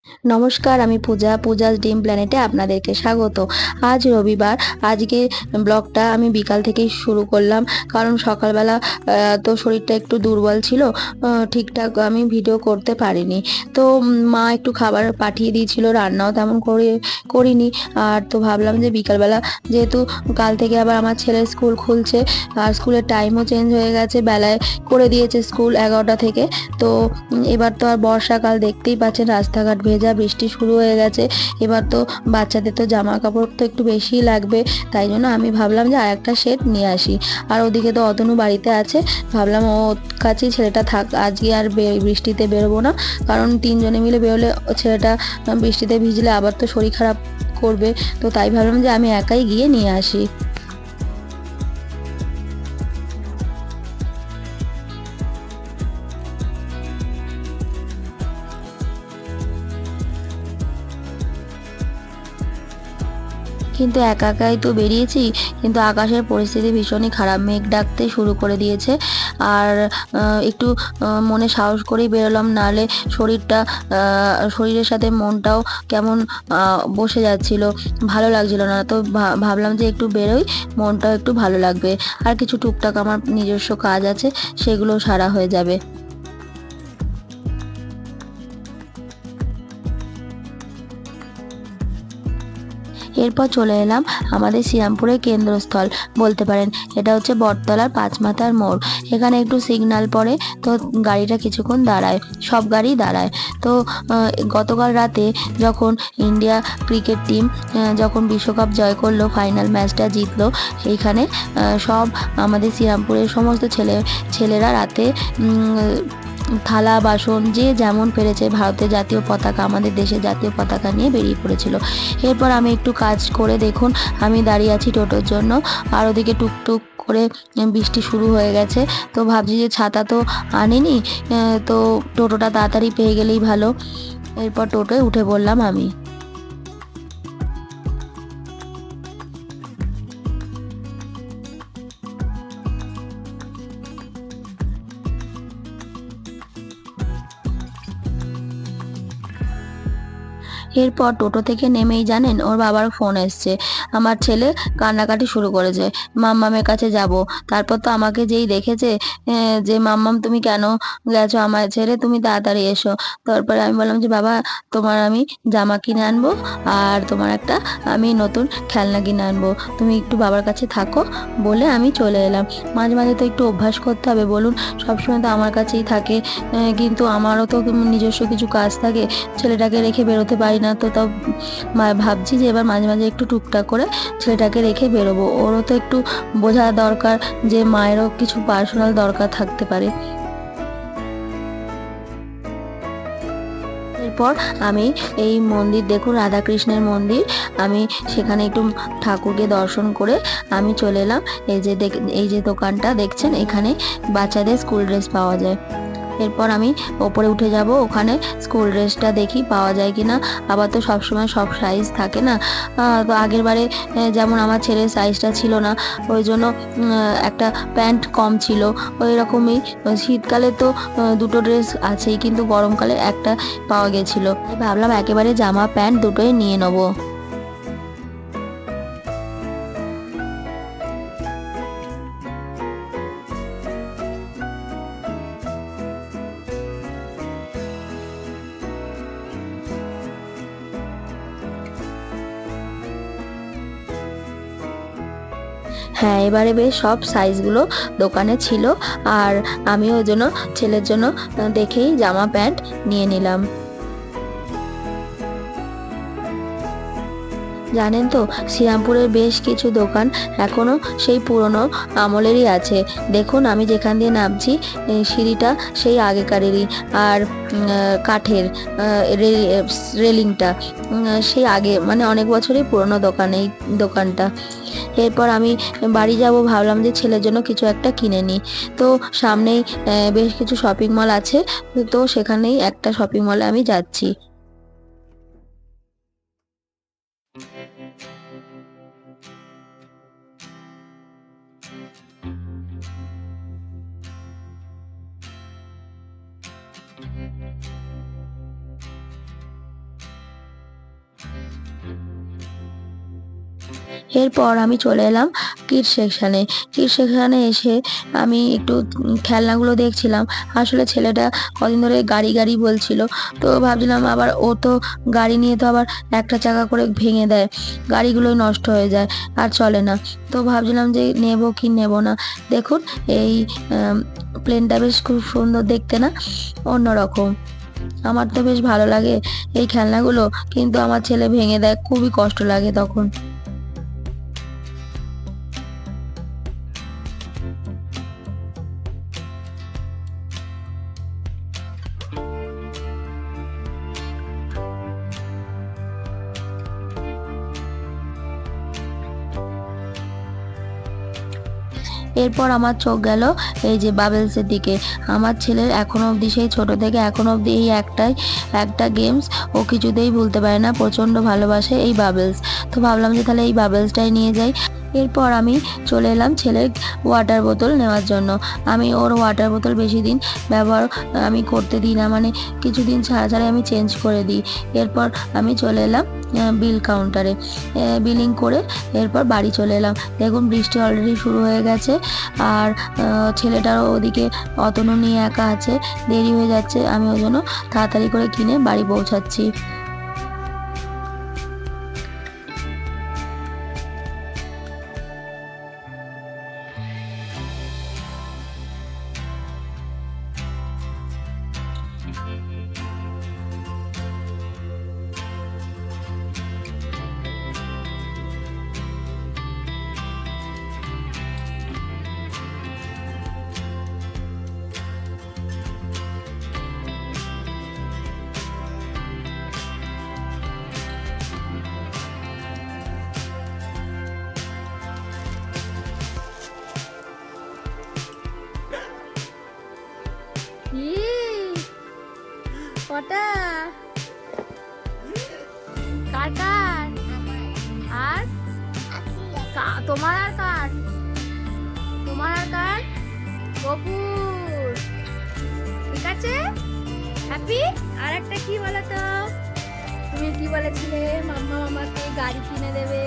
নমস্কার, আমি পূজা। পূজাস ড্রিম প্ল্যানেটে আপনাদেরকে স্বাগত। আজ রবিবার। আজকে ব্লগটা আমি বিকাল থেকেই শুরু করলাম। কারণ সকালবেলা তো শরীরটা একটু দুর্বল ছিল। ঠিকঠাক আমি ভিডিও করতে পারিনি। তো মা একটু খাবার পাঠিয়ে দিয়েছিল, রান্নাও তেমন করিনি। আর তো ভাবলাম যে বিকালবেলা, যেহেতু কাল থেকে আবার আমার ছেলের স্কুল খুলছে, আর স্কুলের টাইমও চেঞ্জ হয়ে গেছে, বেলায় করে দিয়েছে স্কুল 11টা থেকে। তো এবার তো আর বর্ষাকাল, দেখতেই পাচ্ছেন রাস্তাঘাট ভেজা, বৃষ্টি শুরু হয়ে গেছে। এবার তো বাচ্চাদের তো জামা কাপড় তো একটু বেশিই লাগবে। তাই জন্য আমি ভাবলাম যে আর একটা সেট নিয়ে আসি। আর ওদিকে তো অতনু বাড়িতে আছে, ভাবলাম ওর কাছেই ছেলেটা থাক। আজকে আর বৃষ্টিতে বেরোবো না, কারণ তিনজনে মিলে বেরোলে ছেলেটা বৃষ্টিতে ভিজলে আবার তো শরীর খারাপ করবে। তো তাই ভাবলাম যে আমি একাই গিয়ে নিয়ে আসি। কিন্তু একা একাই তো বেরিয়েছি, কিন্তু আকাশের পরিস্থিতি ভীষণই খারাপ, মেঘ ডাকতে শুরু করে দিয়েছে। আর একটু মনে সাহস করেই বেরোলাম, নাহলে শরীরের সাথে মনটাও কেমন বসে যাচ্ছিল, ভালো লাগছিল না। তো ভাবলাম যে একটু বেরোই, মনটাও একটু ভালো লাগবে। আর কিছু টুকটাক আমার নিজস্ব কাজ আছে, সেগুলো সারা হয়ে যাবে। এরপর চলে এলাম আমাদের শ্রীরামপুরের কেন্দ্রস্থল বলতে পারেন। এটা হচ্ছে বটতলার পাঁচমাথার মোড়। এখানে একটু সিগন্যাল পড়ে, তো গাড়িটা কিছুক্ষণ দাঁড়ায়, সব গাড়ি দাঁড়ায়। তো গতকাল রাতে যখন ইন্ডিয়া ক্রিকেট টিম যখন বিশ্বকাপ জয় করলো, ফাইনাল ম্যাচটা জিতলো, এইখানে সব আমাদের শ্রীরামপুরের সমস্ত ছেলেরা রাতে থালা বাসন যে যেমন পেরেছে ভারতের জাতীয় পতাকা, আমাদের দেশের জাতীয় পতাকা নিয়ে বেরিয়ে পড়েছিল। এরপর আমি একটু কাজ করে, দেখুন আমি দাঁড়িয়ে আছি টোটোর জন্য। আর ওদিকে টুকটুক করে বৃষ্টি শুরু হয়ে গেছে। তো ভাবছি যে ছাতা তো আনিনি, তো টোটোটা তাড়াতাড়ি পেয়ে গেলেই ভালো। এরপর টোটোয় উঠে পড়লাম আমি। এরপর টোটো থেকে নেমেই জানেন ওর বাবার ফোন এসছে। আমার ছেলে কান্নাকাটি শুরু করেছে, মাম্মামের কাছে যাব। তারপর তো আমাকে যেই দেখেছে, যে মাম্মাম তুমি কেন গেছো আমার ছেড়ে, তুমি তাড়াতাড়ি এসো। তারপরে আমি বললাম যে বাবা, তোমার আমি জামা কিনে আনবো, আর তোমার একটা আমি নতুন খেলনা কিনে আনবো, তুমি একটু বাবার কাছে থাকো, বলে আমি চলে এলাম। মাঝে মাঝে তো একটু অভ্যাস করতে হবে বলুন, সবসময় তো আমার কাছেই থাকে। কিন্তু আমারও তো নিজস্ব কিছু কাজ থাকে, ছেলেটাকে রেখে বেরোতে পারি না। তো তাও ভাবছি যে এবার মাঝে মাঝে একটু টুকটাক করে ছেলেটাকে রেখে বেরোবো। ওরও তো একটু বোঝা দরকার যে মায়েরও কিছু পার্সোনাল দরকার থাকতে পারে। এরপর আমি এই মন্দির, দেখুন রাধাকৃষ্ণের মন্দির, আমি সেখানে একটু ঠাকুরকে দর্শন করে আমি চলে এলাম। এই যে দোকানটা দেখছেন, এখানে বাচ্চাদের স্কুল ড্রেস পাওয়া যায়। এরপর আমি ওপরে উঠে যাব, ওখানে স্কুল ড্রেসটা দেখি পাওয়া যায় কিনা। আবার তো সবসময় সব সাইজ থাকে না। তো আগের বারে যেমন আমার ছেলের সাইজটা ছিল না, ওই জন্য একটা প্যান্ট কম ছিল। ওই রকমই শীতকালে তো দুটো ড্রেস আছেই, কিন্তু গরমকালে একটা পাওয়া গেছিলো। তাই ভাবলাম একেবারে জামা প্যান্ট দুটোই নিয়ে নেবো। হ্যাঁ, এবারে বেশ সব সাইজগুলো দোকানে ছিল। আর আমি ওই জন্য ছেলের জন্য দেখেই জামা প্যান্ট নিয়ে নিলাম। জানেন তো, শ্রীরামপুরের বেশ কিছু দোকান এখনো সেই পুরনো আমলেরই আছে। দেখুন আমি যেখান দিয়ে নামছি, সিঁড়িটা সেই আগেকারেরই। আর কাঠের রেলিংটা সেই আগে, মানে অনেক বছরই পুরনো দোকান এই দোকানটা। এরপর আমি বাড়ি যাব, ভাবলাম যে ছেলের জন্য কিছু একটা কিনে নিই। তো সামনেই বেশ কিছু শপিং মল আছে, তো সেখানেই একটা শপিং মলে আমি যাচ্ছি। এরপর আমি চলে এলাম কিডস সেকশানে এসে আমি একটু খেলনাগুলো দেখছিলাম। আসলে ছেলেটা কদিন ধরে গাড়ি গাড়ি বলছিল, তো ভাবছিলাম আবার ও তো গাড়ি নিয়ে তো আবার একটা চাকা করে ভেঙে দেয়, গাড়িগুলোই নষ্ট হয়ে যায় আর চলে না। তো ভাবছিলাম যে নেব কি নেব না। দেখুন এই প্লেনটা বেশ খুব সুন্দর দেখতে না, অন্যরকম। আমার তো বেশ ভালো লাগে এই খেলনাগুলো, কিন্তু আমার ছেলে ভেঙে দেয়, খুবই কষ্ট লাগে তখন। এরপর আমার চোখ গেল এই যে বাবেলসের দিকে। আমার ছেলের এখনো অবধি, সেই ছোট থেকে এখনো অবধি এই একটা গেমস ও কিছুতেই ভুলতে পারে না, প্রচণ্ড ভালোবাসে এই বাবেলস। তো ভাবলাম যে তাহলে এই বাবেলসটাই নিয়ে যাই। এরপর আমি চলে এলাম ছেলের ওয়াটার বোতল নেওয়ার জন্য। আমি ওর ওয়াটার বোতল বেশি দিন ব্যবহার আমি করতে দিই না, মানে কিছুদিন ছাড়া ছাড়াই আমি চেঞ্জ করে দিই। এরপর আমি চলে এলাম বিল কাউন্টারে, বিলিং করে এরপর বাড়ি চলে এলাম। দেখুন বৃষ্টি অলরেডি শুরু হয়ে গেছে, আর ছেলেটারও ওদিকে অতনু নিয়ে একা আছে, দেরি হয়ে যাচ্ছে। আমি ওই জন্য তাড়াতাড়ি করে কিনে বাড়ি পৌঁছাচ্ছি। কটা কার কার আর তোমার আর কার, তোমার আর কার? গপুর। ঠিক আছে, হ্যাপি। আর একটা কি বলো তো, তুমি কি বলেছিলে মাম্মা আমাকে গাড়ি কিনে দেবে?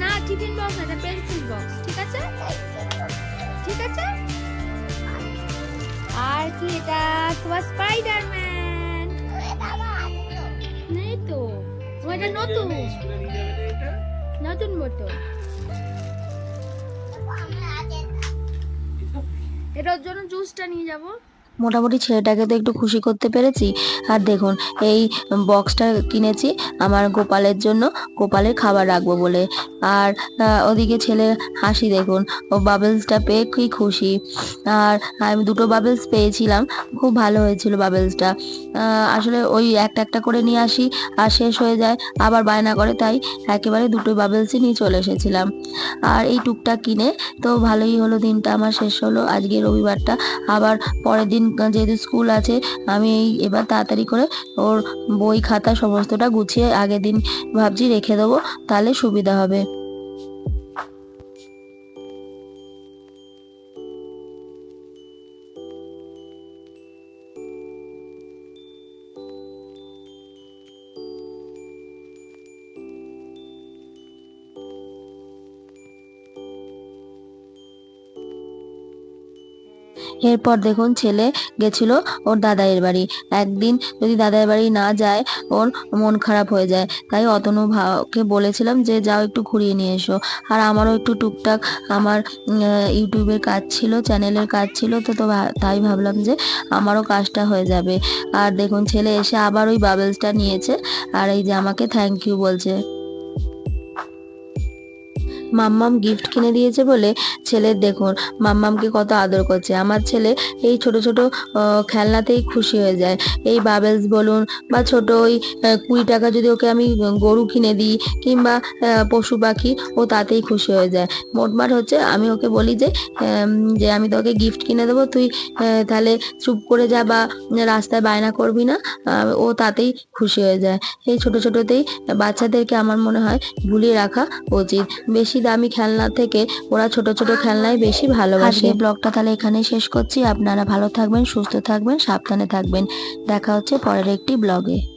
না টিফিন বক্স না, এটা পেন্সিল বক্স। ঠিক আছে, ঠিক আছে। আর কি এটা? তোমার স্পাইডারম্যান নেই তো, ওটা নতুন নতুন বোতল। এটার জন্য জুসটা নিয়ে যাবো। মোটামুটি ছেলেটাকে তো একটু খুশি করতে পেরেছি। আর দেখুন এই বক্সটা কিনেছি আমার গোপালের জন্য, গোপালের খাবার রাখবো বলে। আর ওদিকে ছেলে হাসি দেখুন, ও বাবেলসটা পেয়ে কি খুশি। আর আমি দুটো বাবেলস পেয়েছিলাম, খুব ভালো হয়েছিল বাবেলসটা। আসলে ওই একটা একটা করে নিয়ে আসি আর শেষ হয়ে যায়, আবার বায়না করে, তাই একেবারে দুটো বাবেলসই নিয়ে চলে এসেছিলাম। আর এই টুকটাক কিনে তো ভালোই হলো, দিনটা আমার শেষ হলো আজকে রবিবারটা। আবার পরের দিন যেহেতু স্কুল আছে, আমি এবার তাড়াতাড়ি করে ওর বই খাতা সমস্তটা গুছিয়ে আগের দিন ভাবছি রেখে দেবো, তাহলে সুবিধা হবে। এরপর দেখুন ছেলে গেছিল ওর দাদাইয়ের বাড়ি। একদিন যদি দাদাইয়ের বাড়ি না যায় ওর মন খারাপ হয়ে যায়, তাই অতনু ভাকে বলেছিলাম যে যাও একটু ঘুরিয়ে নিয়ে এসো। আর আমারও একটু টুকটাক আমার ইউটিউবের কাজ ছিল, চ্যানেলের কাজ ছিল, তো তাই ভাবলাম যে আমারও কাজটা হয়ে যাবে। আর দেখুন ছেলে এসে আবার ওই বাবেলসটা নিয়েছে, আর এই যে আমাকে থ্যাংক ইউ বলছে। মাম্মাম গিফট কিনে দিয়েছে বলে ছেলের দেখুন মাম্মামকে কত আদর করছে। আমার ছেলে এই ছোট ছোট খেলনাতেই খুশি হয়ে যায়। এই বাবেলস বলুন বা ছোট ওই 20 টাকা যদি ওকে আমি গরু কিনে দিই কিংবা পশু পাখি, ও তাতেই খুশি হয়ে যায়। মোটমাট হচ্ছে আমি ওকে বলি যে আমি তোকে গিফট কিনে দেবো, তুই তাহলে চুপ করে যা বা রাস্তায় বায়না করবি না। ও তাতেই খুশি হয়ে যায়। এই ছোট ছোটতেই বাচ্চাদেরকে আমার মনে হয় ভুলিয়ে রাখা উচিত। বেশি দামি খেলনা থেকে ওরা ছোট ছোট খেলনাই বেশি ভালোবাসে। ব্লগটা তাহলে এখানেই শেষ করছি। আপনারা ভালো থাকবেন, সুস্থ থাকবেন, সাবধানে থাকবেন। দেখা হচ্ছে পরের একটি ব্লগে।